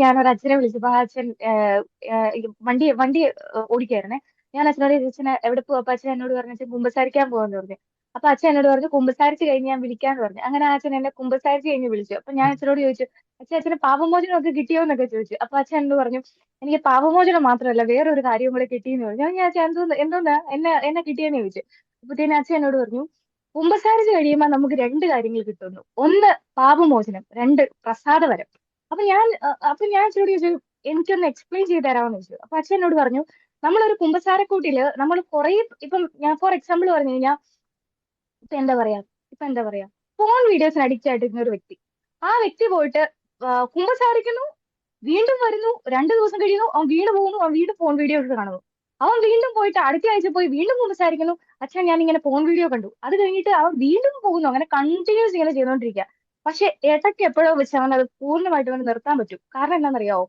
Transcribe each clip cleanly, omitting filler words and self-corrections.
ഞാനൊരു അച്ഛനെ വിളിച്ചപ്പോ ആ അച്ഛൻ ഈ വണ്ടി ഓടിക്കായിരുന്നേ. ഞാൻ അച്ഛനോട് ചോദിച്ചു, അച്ഛനെ എവിടെ പോവാ? അപ്പൊ അച്ഛൻ എന്നോട് പറഞ്ഞു, അച്ഛൻ കുമ്പസാരിക്കാൻ പോവാന്ന് പറഞ്ഞു. അപ്പൊ അച്ഛൻ എന്നോട് പറഞ്ഞു കുമ്പസാരിച്ച് കഴിഞ്ഞ് ഞാൻ വിളിക്കാന്ന് പറഞ്ഞു. അങ്ങനെ ആ അച്ഛൻ എന്നെ കുമ്പസാരിച്ച് കഴിഞ്ഞ് വിളിച്ചു. അപ്പൊ ഞാൻ അച്ഛനോട് ചോദിച്ചു, അച്ഛന് പാപമോചനം ഒക്കെ കിട്ടിയോ എന്നൊക്കെ ചോദിച്ചു. അപ്പൊ അച്ഛൻ എന്നോട് പറഞ്ഞു, എനിക്ക് പാപമോചനം മാത്രമല്ല വേറൊരു കാര്യം കൂടെ കിട്ടിയെന്ന് പറഞ്ഞു. ഞാൻ അച്ഛൻ എന്തോന്ന് എന്നെ കിട്ടിയെന്ന് ചോദിച്ചു. അപ്പത്തേനും അച്ഛൻ എന്നോട് പറഞ്ഞു, കുമ്പസാരിച്ച് കഴിയുമ്പോൾ നമുക്ക് രണ്ട് കാര്യങ്ങൾ കിട്ടുന്നു. ഒന്ന് പാപമോചനം, രണ്ട് പ്രസാദവരം. അപ്പൊ ഞാൻ അച്ഛനോട് ചോദിച്ചു, എനിക്കൊന്ന് എക്സ്പ്ലെയിൻ ചെയ്ത് തരാമെന്ന് ചോദിച്ചു. അപ്പൊ അച്ഛൻ എന്നോട് പറഞ്ഞു, നമ്മളൊരു കുമ്പസാരക്കൂട്ടില് നമ്മൾ കുറെ, ഇപ്പം ഞാൻ ഫോർ എക്സാമ്പിൾ പറഞ്ഞു കഴിഞ്ഞാൽ, ഇപ്പൊ എന്താ പറയാ ഇപ്പൊ എന്താ പറയാ ഫോൺ വീഡിയോസിന് അഡിക്റ്റ് ആയിട്ടിരുന്ന ഒരു വ്യക്തി, ആ വ്യക്തി പോയിട്ട് കുമ്പസാരിക്കുന്നു, വീണ്ടും വരുന്നു, 2 ദിവസം കഴിയുന്നു, അവൻ വീണ്ടും പോകുന്നു, അവൻ വീണ്ടും ഫോൺ വീഡിയോസ് കാണുന്നു. അവൻ വീണ്ടും പോയിട്ട് അടുത്ത ആഴ്ച പോയി വീണ്ടും കുമ്പസാരിക്കുന്നു, അച്ഛൻ ഞാൻ ഇങ്ങനെ ഫോൺ വീഡിയോ കണ്ടു. അത് കഴിഞ്ഞിട്ട് അവൻ വീണ്ടും പോകുന്നു. അങ്ങനെ കണ്ടിന്യൂസ് ഇങ്ങനെ ചെയ്തുകൊണ്ടിരിക്കുക. പക്ഷെ ഇടയ്ക്ക് എപ്പോഴോ വെച്ച് അവൻ അത് പൂർണ്ണമായിട്ട് അവന് നിർത്താൻ പറ്റും. കാരണം എന്താണെന്നറിയാവോ?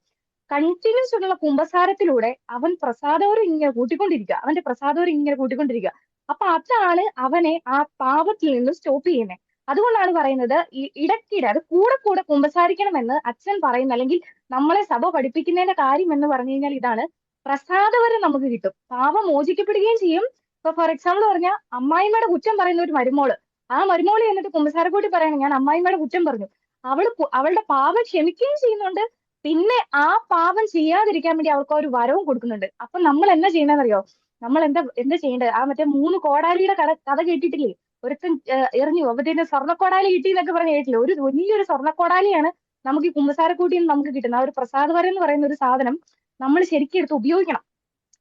കണ്ടിന്യൂസ് ഉള്ള കുമ്പസാരത്തിലൂടെ അവൻ പ്രസാദോരം ഇങ്ങനെ കൂട്ടിക്കൊണ്ടിരിക്കുക, അവന്റെ പ്രസാദോരം ഇങ്ങനെ കൂട്ടിക്കൊണ്ടിരിക്കുക. അപ്പൊ അതാണ് അവനെ ആ പാപത്തിൽ നിന്ന് സ്റ്റോപ്പ് ചെയ്യുന്നത്. അതുകൊണ്ടാണ് പറയുന്നത്, ഈ ഇടയ്ക്കിടെ അത് കൂടെ കൂടെ കുമ്പസാരിക്കണമെന്ന് അച്ഛൻ പറയുന്ന, അല്ലെങ്കിൽ നമ്മളെ സഭ പഠിപ്പിക്കുന്നതിന്റെ കാര്യം എന്ന് പറഞ്ഞു കഴിഞ്ഞാൽ ഇതാണ്. പ്രസാദവരം നമുക്ക് കിട്ടും, പാപം മോചിക്കപ്പെടുകയും ചെയ്യും. ഇപ്പൊ ഫോർ എക്സാമ്പിൾ പറഞ്ഞാൽ, അമ്മായിമ്മയുടെ കുറ്റം പറയുന്ന ഒരു മരുമോള്, ആ മരുമോള് എന്നിട്ട് കുമ്പസാരക്കൂട്ടി പറയണം, ഞാൻ അമ്മായിമ്മയുടെ കുറ്റം പറഞ്ഞു. അവളുടെ പാപം ക്ഷമിക്കുകയും ചെയ്യുന്നുണ്ട്. പിന്നെ ആ പാപം ചെയ്യാതിരിക്കാൻ വേണ്ടി അവൾക്ക് ഒരു വരവും കൊടുക്കുന്നുണ്ട്. അപ്പൊ നമ്മൾ എന്നാ ചെയ്യണമെന്നറിയോ? നമ്മൾ എന്താ ചെയ്യേണ്ടത്? ആ മറ്റേ 3 കോടാലിയുടെ കഥ കേട്ടിട്ടില്ലേ? ഒരുത്തൻ എറിഞ്ഞു, അപ്പത്തേന് സ്വർണ്ണക്കോടാലി കിട്ടി എന്നൊക്കെ പറഞ്ഞ് കേട്ടില്ലേ? ഒരു വലിയൊരു സ്വർണ്ണക്കോടാലിയാണ് നമുക്ക് ഈ കുമ്പസാരക്കൂട്ടിൽ നിന്ന് നമുക്ക് കിട്ടുന്നത്. ആ ഒരു പ്രസാദവരം എന്ന് പറയുന്ന ഒരു സാധനം നമ്മൾ ശരിക്കും എടുത്ത് ഉപയോഗിക്കണം.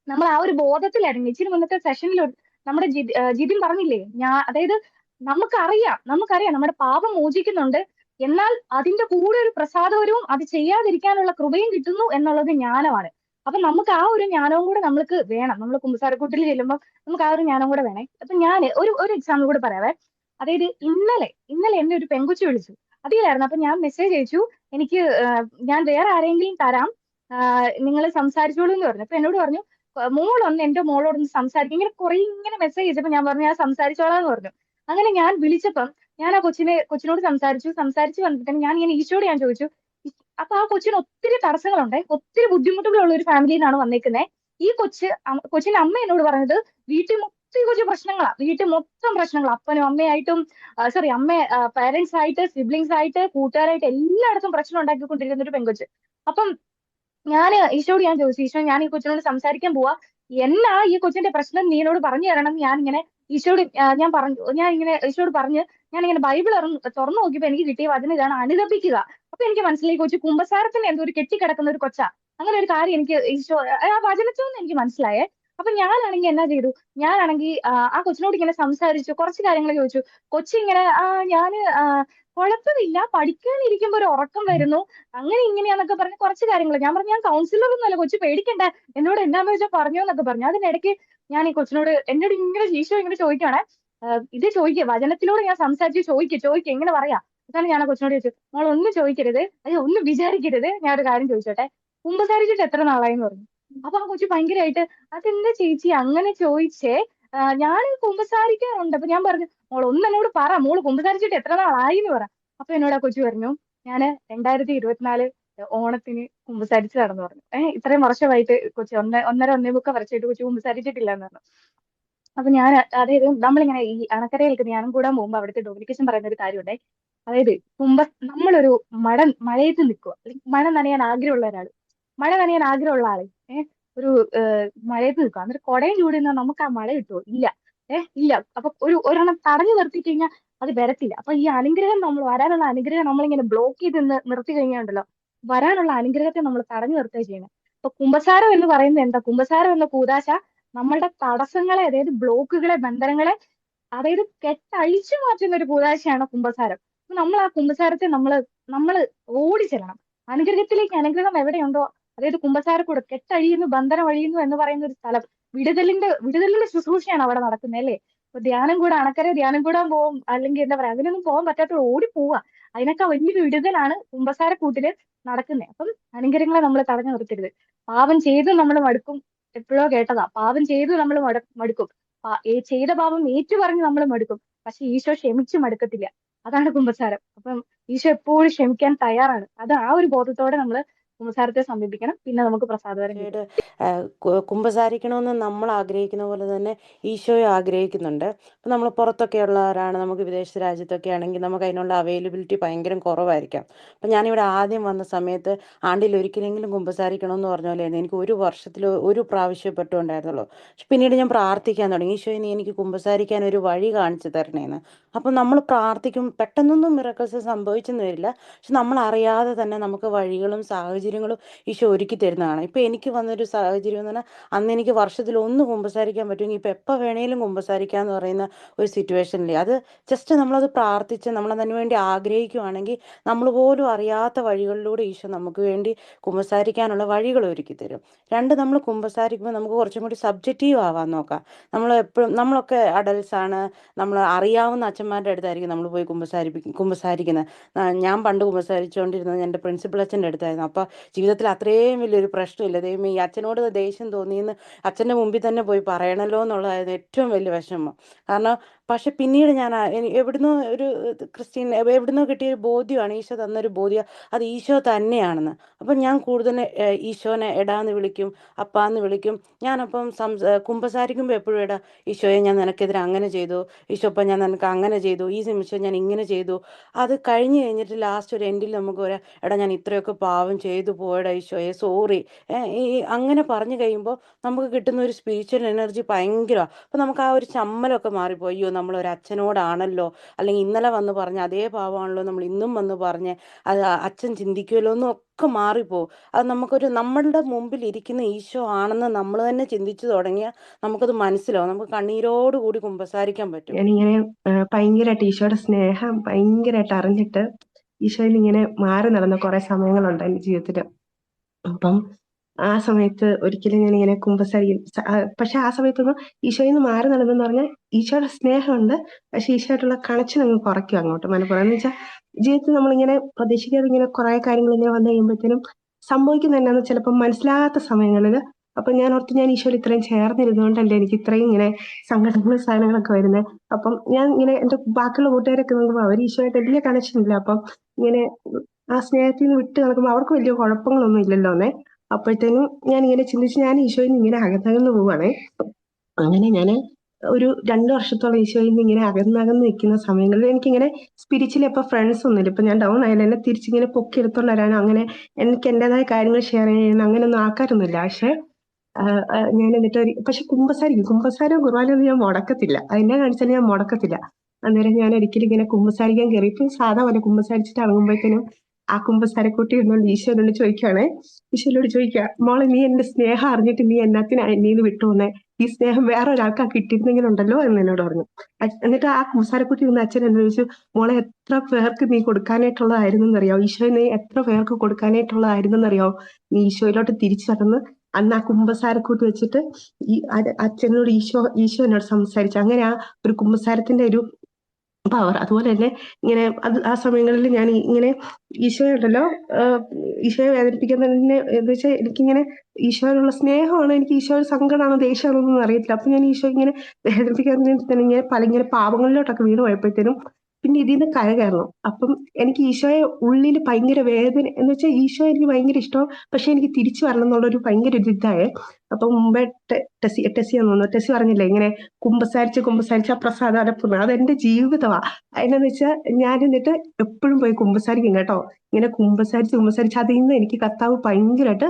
നമ്മൾ ആ ഒരു ബോധത്തിലായിരുന്നു. ഇച്ചിരി മുന്നത്തെ സെഷനിൽ നമ്മുടെ ജിതിൻ പറഞ്ഞില്ലേ, അതായത് നമുക്കറിയാം നമ്മുടെ പാപം മോചിക്കുന്നുണ്ട്. എന്നാൽ അതിന്റെ കൂടെ ഒരു പ്രസാദകരവും അത് ചെയ്യാതിരിക്കാനുള്ള കൃപയും കിട്ടുന്നു എന്നുള്ളത് ജ്ഞാനമാണ്. അപ്പൊ നമുക്ക് ആ ഒരു ജ്ഞാനവും കൂടെ നമ്മൾക്ക് വേണം. നമ്മൾ കുമ്പസാരക്കൂട്ടിൽ ചെല്ലുമ്പോൾ നമുക്ക് ആ ഒരു ജ്ഞാനം കൂടെ വേണേ. അപ്പൊ ഞാൻ ഒരു എക്സാമ്പിൾ കൂടെ പറയാവേ. അതായത് ഇന്നലെ എന്നെ ഒരു പെങ്കൊച്ചു വിളിച്ചു. അതിലായിരുന്നു. അപ്പൊ ഞാൻ മെസ്സേജ് അയച്ചു, എനിക്ക് ഞാൻ വേറെ ആരെങ്കിലും തരാം, നിങ്ങൾ സംസാരിച്ചോളൂ എന്ന് പറഞ്ഞു. അപ്പൊ എന്നോട് പറഞ്ഞു, എന്റെ മോളോടൊന്ന് സംസാരിക്കും. ഇങ്ങനെ കുറെ ഇങ്ങനെ മെസ്സേജ് അയച്ചപ്പോ ഞാൻ പറഞ്ഞു, ഞാൻ സംസാരിച്ചോളാന്ന് പറഞ്ഞു. അങ്ങനെ ഞാൻ വിളിച്ചപ്പം ഞാൻ ആ കൊച്ചിനോട് സംസാരിച്ചു വന്നിട്ട് ഞാൻ ഇങ്ങനെ ഈശോയോട് ഞാൻ ചോദിച്ചു. അപ്പൊ ആ കൊച്ചിന് ഒത്തിരി തടസ്സങ്ങളുണ്ട്, ഒത്തിരി ബുദ്ധിമുട്ടുകളുള്ള ഒരു ഫാമിലിയിൽ നിന്നാണ് വന്നേക്കുന്നത്. ഈ കൊച്ചിന്റെ അമ്മ എന്നോട് പറഞ്ഞത്, വീട്ടിൽ മൊത്തം ഈ കൊച്ചു പ്രശ്നങ്ങളാ, വീട്ടിൽ മൊത്തം പ്രശ്നങ്ങളാ, അപ്പനും അമ്മയായിട്ടും സോറി പാരന്റ്സ് ആയിട്ട്, സിബ്ലിങ്സ് ആയിട്ട്, കൂട്ടുകാരായിട്ട് എല്ലായിടത്തും പ്രശ്നം ഉണ്ടാക്കിക്കൊണ്ടിരിക്കുന്ന ഒരു പെങ്കൊച്ച്. അപ്പം ഈശോയോട് ഞാൻ ചോദിച്ചു, ഈശോ ഞാൻ ഈ കൊച്ചിനോട് സംസാരിക്കാൻ പോവാ, ഈ കൊച്ചിന്റെ പ്രശ്നം നീ എന്നോട് പറഞ്ഞു തരണം. ഞാൻ ഇങ്ങനെ ഈശോയോട് ഞാൻ ഇങ്ങനെ ഈശോയോട് പറഞ്ഞ് ഞാൻ ഇങ്ങനെ ബൈബിൾ തുറന്നു നോക്കിയപ്പോ എനിക്ക് കിട്ടിയ വചനം ഇതാണ്, അനുതപിക്കുക. അപ്പൊ എനിക്ക് മനസ്സിലായി, ഈ കൊച്ചു കുമ്പസാരത്തിന് എന്തോ ഒരു കെട്ടിക്കിടക്കുന്ന ഒരു കൊച്ചാ. അങ്ങനെ ഒരു കാര്യം എനിക്ക് ആ വചനത്തിൽ നിന്ന് എനിക്ക് മനസ്സിലായേ. അപ്പൊ ഞാനാണെങ്കിൽ എന്നാ ചെയ്തു? ഞാനാണെങ്കിൽ ആ കൊച്ചിനോട് ഇങ്ങനെ സംസാരിച്ചു, കുറച്ച് കാര്യങ്ങൾ ചോദിച്ചു. കൊച്ചിങ്ങനെ ഞാന് കുഴപ്പമില്ല, പഠിക്കാനിരിക്കുമ്പോ ഒരു ഉറക്കം വരുന്നു, അങ്ങനെ ഇങ്ങനെയാന്നൊക്കെ പറഞ്ഞ് കുറച്ച് കാര്യങ്ങൾ ഞാൻ പറഞ്ഞു, ഞാൻ കൗൺസിലർ ഒന്നുമല്ല, കൊച്ചു പേടിക്കണ്ട, എന്നോട് എന്നാന്ന് വെച്ചാൽ പറഞ്ഞോ എന്നൊക്കെ പറഞ്ഞു. അതിനിടയ്ക്ക് ഞാൻ ഈ കൊച്ചിനോട്, എന്നോട് ഇങ്ങനെ ഈശോ ഇങ്ങനെ ചോദിക്കുകയാണെ, ഇത് ചോദിക്കുക, വചനത്തിലൂടെ ഞാൻ സംസാരിച്ച് ചോദിക്കുക എങ്ങനെ പറയാ. അതാണ് ഞാൻ ആ കൊച്ചിനോട് ചോദിച്ചു, മോൾ ഒന്നും ചോദിക്കരുത്, അയ്യോ ഒന്നും വിചാരിക്കരുത്, ഞാൻ ഒരു കാര്യം ചോദിച്ചോട്ടെ, കുമ്പസാരിച്ചിട്ട് എത്ര നാളായി എന്ന് പറഞ്ഞു. അപ്പൊ ആ കൊച്ചു ഭയങ്കരമായിട്ട്, അതെന്താ ചേച്ചി അങ്ങനെ ചോദിച്ചേ, ഞാൻ കുമ്പസാരിക്കാറുണ്ട്. അപ്പൊ ഞാൻ പറഞ്ഞു, മോൾ ഒന്ന് എന്നോട് പറ, മോള് കുമ്പസാരിച്ചിട്ട് എത്ര നാളായി എന്ന് പറ. അപ്പൊ എന്നോട് ആ കൊച്ചു പറഞ്ഞു, ഞാന് 2024 ഓണത്തിന് കുമ്പസാരിച്ച് നടന്നു പറഞ്ഞു. ഇത്രയും വർഷമായിട്ട് കൊച്ചി ഒന്നര 1.25 വർഷമായിട്ട് കൊച്ചു കുമ്പസാരിച്ചിട്ടില്ല എന്ന് പറഞ്ഞു. അപ്പൊ ഞാൻ, അതായത് നമ്മളിങ്ങനെ ഈ അണക്കരയിലേക്ക് ധ്യാനം കൂടാൻ പോകുമ്പോ അവിടുത്തെ ഡോമിനിക്കേഷൻ പറയുന്ന ഒരു കാര്യമുണ്ടേ. അതായത് നമ്മളൊരു മഴയത്ത് നിൽക്കുക, അല്ലെങ്കിൽ മഴ നനയാൻ ആഗ്രഹമുള്ള ആള് ഒരു മഴയത്ത് നിൽക്കുക, എന്നിട്ട് കുടയും ചൂടി നിന്നാൽ നമുക്ക് ആ മഴ കിട്ടുമോ? ഇല്ല. ഇല്ല. അപ്പൊ ഒരെണ്ണം തടഞ്ഞു നിർത്തി കഴിഞ്ഞാൽ അത് വരത്തില്ല. അപ്പൊ ഈ വരാനുള്ള അനുഗ്രഹം നമ്മളിങ്ങനെ ബ്ലോക്ക് ചെയ്ത് നിർത്തി കഴിഞ്ഞാൽ ഉണ്ടല്ലോ, വരാനുള്ള അനുഗ്രഹത്തെ നമ്മൾ തടഞ്ഞു നിർത്തുക ചെയ്യണം. അപ്പൊ കുമ്പസാരം എന്ന് പറയുന്നത് എന്താ? കുമ്പസാരം എന്ന കൂദാശ നമ്മളുടെ തടസ്സങ്ങളെ, അതായത് ബ്ലോക്കുകളെ, ബന്ധനങ്ങളെ, അതായത് കെട്ടഴിച്ചു മാറ്റുന്ന ഒരു കൂദാശയാണ് കുമ്പസാരം. അപ്പൊ നമ്മൾ ആ കുമ്പസാരത്തെ നമ്മള് ഓടിച്ചെല്ലണം. അനുഗ്രഹം എവിടെയുണ്ടോ, അതായത് കുമ്പസാരക്കൂടെ കെട്ടഴിയുന്നു, ബന്ധനം അഴിയുന്നു എന്ന് പറയുന്ന ഒരു സ്ഥലം, വിടുതലിന്റെ ശുശ്രൂഷയാണ് അവിടെ നടക്കുന്നത്, അല്ലേ? ഇപ്പൊ ധ്യാനം കൂടെ, അണക്കര ധ്യാനം കൂടാൻ പോവും, അല്ലെങ്കിൽ എന്താ പറയാ, അതിനൊന്നും പോകാൻ പറ്റാത്ത ഓടി പോവാ. അതിനൊക്കെ വലിയൊരു വിടുതലാണ് കുമ്പസാരക്കൂട്ടില് നടക്കുന്നത്. അപ്പം അനുഗ്രഹങ്ങളെ നമ്മൾ തടഞ്ഞു നിർത്തരുത്. പാപം ചെയ്ത് നമ്മൾ മടുക്കും. എപ്പോഴോ കേട്ടതാ, പാപം ചെയ്ത് നമ്മൾ മടുക്കും. ചെയ്ത പാപം ഏറ്റുപറഞ്ഞ് നമ്മൾ മടുക്കും. പക്ഷെ ഈശോ ക്ഷമിച്ച് മടുക്കത്തില്ല. അതാണ് കുമ്പസാരം. അപ്പം ഈശോ എപ്പോഴും ക്ഷമിക്കാൻ തയ്യാറാണ്. അത് ആ ഒരു ബോധത്തോടെ നമ്മൾ കുമ്പസാരത്തെ സമീപിക്കണം, പിന്നെ നമുക്ക് പ്രസാദവരം കിട്ടും. ഈശോയുടെ കുമ്പസാരിക്കണമെന്ന് നമ്മൾ ആഗ്രഹിക്കുന്ന പോലെ തന്നെ ഈശോയെ ആഗ്രഹിക്കുന്നുണ്ട്. ഇപ്പം നമ്മൾ പുറത്തൊക്കെ ഉള്ളവരാണ്, നമുക്ക് വിദേശ രാജ്യത്തൊക്കെ ആണെങ്കിൽ നമുക്ക് അതിനുള്ള അവൈലബിലിറ്റി ഭയങ്കര കുറവായിരിക്കാം. അപ്പം ഞാനിവിടെ ആദ്യം വന്ന സമയത്ത് ആണ്ടിൽ ഒരിക്കലെങ്കിലും കുമ്പസാരിക്കണമെന്ന് പറഞ്ഞ പോലെയായിരുന്നു. എനിക്ക് ഒരു വർഷത്തിൽ ഒരു പ്രാവശ്യം പെട്ടുണ്ടായിരുന്നുള്ളൂ. പക്ഷെ പിന്നീട് ഞാൻ പ്രാർത്ഥിക്കാൻ തുടങ്ങി, ഈശോയെ നീ എനിക്ക് കുമ്പസാരിക്കാൻ ഒരു വഴി കാണിച്ചു തരണേന്ന്. അപ്പം നമ്മൾ പ്രാർത്ഥിക്കും, പെട്ടെന്നൊന്നും മിറക്കിൾസ് സംഭവിച്ചെന്ന് വരില്ല, പക്ഷെ നമ്മൾ അറിയാതെ തന്നെ നമുക്ക് വഴികളും സാഹചര്യങ്ങളും ഈശോ ഒരുക്കി തരുന്നതാണ്. ഇപ്പം എനിക്ക് വന്നൊരു സാഹചര്യം എന്ന് പറഞ്ഞാൽ, അന്ന് എനിക്ക് വർഷത്തിൽ ഒന്ന് കുമ്പസാരിക്കാൻ പറ്റുമെങ്കിൽ ഇപ്പം എപ്പോൾ വേണേലും കുമ്പസാരിക്കാമെന്ന് പറയുന്ന ഒരു സിറ്റുവേഷനിൽ അത് ജസ്റ്റ് നമ്മളത് പ്രാർത്ഥിച്ച് നമ്മളതിനു വേണ്ടി ആഗ്രഹിക്കുകയാണെങ്കിൽ നമ്മൾ പോലും അറിയാത്ത വഴികളിലൂടെ ഈശോ നമുക്ക് വേണ്ടി കുമ്പസാരിക്കാനുള്ള വഴികൾ ഒരുക്കി തരും. രണ്ട്, നമ്മൾ കുമ്പസാരിക്കുമ്പോൾ നമുക്ക് കുറച്ചും കൂടി സബ്ജക്റ്റീവ് ആവാൻ നോക്കാം. നമ്മൾ എപ്പോഴും, നമ്മളൊക്കെ അഡൽസ് ആണ്, നമ്മൾ അറിയാവുന്ന അച്ഛന്മാരുടെ അടുത്തായിരിക്കും നമ്മൾ പോയി കുമ്പസാരിക്കുന്നത്. ഞാൻ പണ്ട് കുമ്പസാരിച്ചുകൊണ്ടിരുന്നത് എൻ്റെ പ്രിൻസിപ്പൽ അച്ഛൻ്റെ അടുത്തായിരുന്നു. അപ്പോൾ ജീവിതത്തിൽ അത്രയും വലിയൊരു പ്രശ്നമില്ല, ദൈവം ഈ അച്ഛനോട് ദേഷ്യം തോന്നിയെന്ന് അച്ഛൻ്റെ മുമ്പിൽ തന്നെ പോയി പറയണല്ലോ എന്നുള്ളതായിരുന്നു ഏറ്റവും വലിയ വിഷമം. കാരണം പക്ഷെ പിന്നീട് ഞാൻ എവിടുന്നോ ഒരു ക്രിസ്ത്യൻ എവിടുന്നോ കിട്ടിയൊരു ബോധ്യമാണ്, ഈശോ തന്നൊരു ബോധ്യം, അത് ഈശോ തന്നെയാണെന്ന്. അപ്പം ഞാൻ കൂടുതൽ ഈശോനെ എടാന്ന് വിളിക്കും, അപ്പാന്ന് വിളിക്കും. ഞാനപ്പം കുമ്പസാരിക്കുമ്പോൾ എപ്പോഴും എടാ ഈശോയെ ഞാൻ നിനക്കെതിരെ അങ്ങനെ ചെയ്തു, ഈശോ ഇപ്പം ഞാൻ നിനക്ക് അങ്ങനെ ചെയ്തു, ഈ നിമിഷം ഞാൻ ഇങ്ങനെ ചെയ്തു. അത് കഴിഞ്ഞ് കഴിഞ്ഞിട്ട് ലാസ്റ്റ് ഒരു എൻഡിൽ നമുക്ക് ഒരു എടാ ഞാൻ ഇത്രയൊക്കെ പാവം ചെയ്തു പോയടാ ഈശോയെ സോറി, ഈ അങ്ങനെ പറഞ്ഞു കഴിയുമ്പോൾ നമുക്ക് കിട്ടുന്ന ഒരു സ്പിരിച്വൽ എനർജി ഭയങ്കരമാണ്. അപ്പം നമുക്ക് ആ ഒരു ചമ്മലൊക്കെ മാറിപ്പോയി, അയ്യോ നമ്മളൊരു അച്ഛനോടാണല്ലോ, അല്ലെങ്കിൽ ഇന്നലെ വന്ന് പറഞ്ഞ അതേ പാവമാണല്ലോ നമ്മൾ ഇന്നും വന്ന് പറഞ്ഞ്, അത് അച്ഛൻ ചിന്തിക്കുമല്ലോ എന്നൊക്കെ മാറിപ്പോവും. അത് നമുക്കൊരു നമ്മളുടെ മുമ്പിൽ ഇരിക്കുന്ന ഈശോ ആണെന്ന് നമ്മൾ തന്നെ ചിന്തിച്ചു തുടങ്ങിയാൽ നമുക്കത് മനസ്സിലാവും, നമുക്ക് കണ്ണീരോടുകൂടി കുമ്പസാരിക്കാൻ പറ്റും. ഞാനിങ്ങനെ ഭയങ്കരമായിട്ട് ഈശോയുടെ സ്നേഹം ഭയങ്കരമായിട്ട് അറിഞ്ഞിട്ട് ഈശോയിൽ ഇങ്ങനെ മാറി നടന്ന കുറെ സമയങ്ങളുണ്ട് എൻ്റെ ജീവിതത്തിൽ. അപ്പം ആ സമയത്ത് ഒരിക്കലും ഞാനിങ്ങനെ പക്ഷെ ആ സമയത്തൊന്നും ഈശോയിൽ നിന്ന് മാറി നടന്നെന്ന് പറഞ്ഞാൽ ഈശോയുടെ സ്നേഹമുണ്ട്, പക്ഷെ ഈശോയായിട്ടുള്ള കണക്ഷൻ അങ്ങ് കുറയ്ക്കും അങ്ങോട്ട് മനഃപൂർവ്വം. എന്ന് വെച്ചാൽ ജീവിതത്തിൽ നമ്മളിങ്ങനെ പ്രതീക്ഷിക്കാതെ ഇങ്ങനെ കുറെ കാര്യങ്ങൾ ഇങ്ങനെ വന്നു കഴിയുമ്പോഴത്തേനും സംഭവിക്കുന്ന എന്നാന്ന് ചിലപ്പോൾ മനസ്സിലാകാത്ത സമയങ്ങളിൽ അപ്പൊ ഞാൻ ഓർത്ത് ഞാൻ ഈശോയിൽ ഇത്രയും ചേർന്നിരുന്നുകൊണ്ടല്ലേ എനിക്ക് ഇത്രയും ഇങ്ങനെ സങ്കടങ്ങളും സാധനങ്ങളൊക്കെ വരുന്നത്. അപ്പം ഞാൻ ഇങ്ങനെ എന്റെ ബാക്കിയുള്ള കൂട്ടുകാരൊക്കെ നോക്കുമ്പോൾ അവർ ഈശോയായിട്ട് വലിയ കണക്ഷൻ ഇല്ല. അപ്പം ഇങ്ങനെ ആ സ്നേഹത്തിൽ നിന്ന് വിട്ട് നടക്കുമ്പോൾ അവർക്ക് വലിയ കുഴപ്പങ്ങളൊന്നും ഇല്ലല്ലോ എന്നേ. അപ്പോഴത്തേനും ഞാൻ ഇങ്ങനെ ചിന്തിച്ച് ഞാൻ ഈശോയിൽ നിന്ന് ഇങ്ങനെ അകന്നകന്ന് പോവാണേ. അങ്ങനെ ഞാൻ ഒരു 2 വർഷത്തോളം ഈശോയിൽ നിന്ന് ഇങ്ങനെ അകന്നകന്ന് നിൽക്കുന്ന സമയങ്ങളിൽ എനിക്കിങ്ങനെ സ്പിരിച്വലി അപ്പൊ ഫ്രണ്ട്സ് ഒന്നുമില്ല. ഇപ്പൊ ഞാൻ ഡൗൺ ആയാലും എന്നെ തിരിച്ചിങ്ങനെ പൊക്കി എടുത്തോണ്ട് വരാനോ അങ്ങനെ എനിക്ക് എന്റേതായ കാര്യങ്ങൾ ഷെയർ ചെയ്യാനോ അങ്ങനെയൊന്നും ആൾക്കാരൊന്നുമില്ല. പക്ഷെ ഞാൻ എന്നിട്ട് പക്ഷെ കുമ്പസാരവും കുർബാനയൊന്നും ഞാൻ മുടക്കത്തില്ല. അതെന്നെ കാണിച്ചാലും ഞാൻ മുടക്കത്തില്ല. അന്നേരം ഞാൻ ഒരിക്കലും ഇങ്ങനെ കുമ്പസാരിക്കാൻ കയറിയപ്പോൾ സാധാ പോലെ കുമ്പസാരിച്ചിട്ട് ഇറങ്ങുമ്പോഴത്തേനും ആ കുമ്പസാരക്കൂട്ടി ഇരുന്നോണ്ട് ഈശോനോട് ചോദിക്കുകയാണെ, ഈശോനോട് ചോദിക്കുക, മോളെ നീ എന്റെ സ്നേഹം അറിഞ്ഞിട്ട് നീ എന്നാത്തിനാ എന്നീന്ന് വിട്ടുപോന്നെ, ഈ സ്നേഹം വേറെ ഒരാൾക്കാ കിട്ടിയിരുന്നെങ്കിലുണ്ടല്ലോ എന്ന് എന്നോട് പറഞ്ഞു. എന്നിട്ട് ആ കുമ്പസാരക്കൂട്ടി ഇരുന്ന് അച്ഛൻ എന്നോട് ചോദിച്ചു, മോളെ എത്ര പേർക്ക് നീ കൊടുക്കാനായിട്ടുള്ളതായിരുന്നെന്നറിയാവോ, ഈശോ നീ എത്ര പേർക്ക് കൊടുക്കാനായിട്ടുള്ളതായിരുന്നെന്നറിയാവോ, നീ ഈശോയിലോട്ട് തിരിച്ചു നടന്ന് അന്ന് ആ കുമ്പസാരക്കൂട്ട് വെച്ചിട്ട് ഈ അച്ഛനോട് ഈശോ എന്നോട് സംസാരിച്ചു. അങ്ങനെ ആ ഒരു കുമ്പസാരത്തിന്റെ ഒരു പവർ. അതുപോലെ തന്നെ ഇങ്ങനെ ആ സമയങ്ങളിൽ ഞാൻ ഇങ്ങനെ ഈശോയെ ഉണ്ടല്ലോ ഈശോയെ വേദനിപ്പിക്കുന്നതിനെ എന്ന് വെച്ചാൽ എനിക്കിങ്ങനെ ഈശോയോടുള്ള സ്നേഹമാണ്, എനിക്ക് ഈശോയുടെ സങ്കടമാണോ ദേഷ്യമാണോ എന്നൊന്നും അറിയത്തില്ല. അപ്പൊ ഞാൻ ഈശോ ഇങ്ങനെ വേദനിപ്പിക്കുന്നതിന് തന്നെ ഇങ്ങനെ പാപങ്ങളിലോട്ടൊക്കെ വീണ് പോയപ്പോഴത്തേനും പിന്നെ ഇതിന്ന് കരകയറണം. അപ്പം എനിക്ക് ഈശോയെ ഉള്ളിൽ ഭയങ്കര വേദന എന്ന് വെച്ചാൽ ഈശോ എനിക്ക് ഭയങ്കര ഇഷ്ടം, പക്ഷെ എനിക്ക് തിരിച്ചു വരണം എന്നുള്ളൊരു ഭയങ്കര ഒരു ഇതായേ. അപ്പൊ മുമ്പേ ടെസ്സിയാന്ന് തോന്നുന്നു, ടെസ്സി പറഞ്ഞില്ലേ ഇങ്ങനെ കുമ്പസാരിച്ച് ആ പ്രസാദം അലപ്പുന്നത് അതെന്റെ ജീവിതമാ. അതിനെന്ന് വെച്ചാൽ ഞാൻ എന്നിട്ട് എപ്പോഴും പോയി കുമ്പസാരിക്കും കേട്ടോ. ഇങ്ങനെ കുമ്പസാരിച്ച് അതിൽ നിന്ന് എനിക്ക് കർത്താവ് ഭയങ്കരമായിട്ട്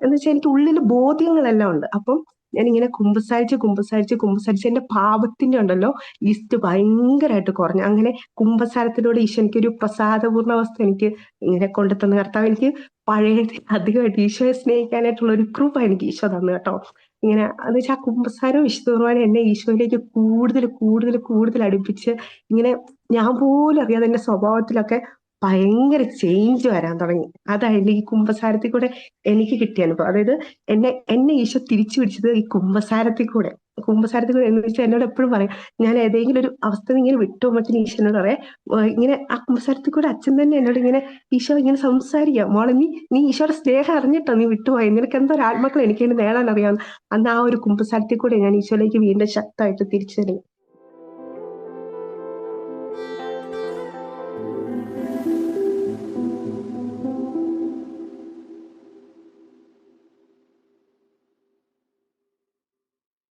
എന്ന് വെച്ചാൽ എനിക്ക് ഉള്ളിൽ ബോധ്യങ്ങളെല്ലാം ഉണ്ട്. അപ്പം ഞാനിങ്ങനെ കുമ്പസാരിച്ച് എന്റെ പാപത്തിന്റെ ഉണ്ടല്ലോ ലിസ്റ്റ് ഭയങ്കരമായിട്ട് കുറഞ്ഞു. അങ്ങനെ കുമ്പസാരത്തിലൂടെ ഈശോ എനിക്കൊരു പ്രസാദപൂർണ്ണ അവസ്ഥ എനിക്ക് ഇങ്ങനെ കൊണ്ടുതന്ന കർത്താവ് എനിക്ക് പഴയ അധികമായിട്ട് ഈശോയെ സ്നേഹിക്കാനായിട്ടുള്ള ഒരു കൃപ എനിക്ക് ഈശോ തന്നു കേട്ടോ. ഇങ്ങനെ എന്ന് വെച്ചാൽ ആ കുമ്പസാരവും വിശുദ്ധ കുർബാനയും എന്നെ ഈശോയിലേക്ക് കൂടുതൽ അടുപ്പിച്ച് ഇങ്ങനെ ഞാൻ പോലും അറിയാതെ എന്റെ സ്വഭാവത്തിലൊക്കെ ഭയങ്കര ചേഞ്ച് വരാൻ തുടങ്ങി. അതായത് ഈ കുമ്പസാരത്തിൽ കൂടെ എനിക്ക് കിട്ടിയ അനുഭവം. അതായത് എന്നെ ഈശോ തിരിച്ചു പിടിച്ചത് ഈ കുമ്പസാരത്തിൽ കൂടെ എന്ന് വെച്ചാൽ എന്നോട് എപ്പോഴും പറയും, ഞാൻ ഏതെങ്കിലും ഒരു അവസ്ഥ ഇങ്ങനെ വിട്ടുപോകുമ്പോഴത്തേന് ഈശോ എന്നോട് പറയാം, ഇങ്ങനെ ആ കുമ്പസാരത്തിൽ കൂടെ അച്ഛൻ തന്നെ എന്നോട് ഇങ്ങനെ ഈശോ ഇങ്ങനെ സംസാരിക്കാം, മോളെ നീ ഈശോയുടെ സ്നേഹം അറിഞ്ഞിട്ടോ നീ വിട്ടുപോയി, നിനക്ക് എന്തോ ഒരു ആത്മാക്കൾ എനിക്ക് നേടാൻ അറിയാം. അന്ന് ആ ഒരു കുമ്പസാരത്തിൽ കൂടെ ഞാൻ ഈശോയിലേക്ക് വീണ്ടും ശക്തമായിട്ട് തിരിച്ചു തരും.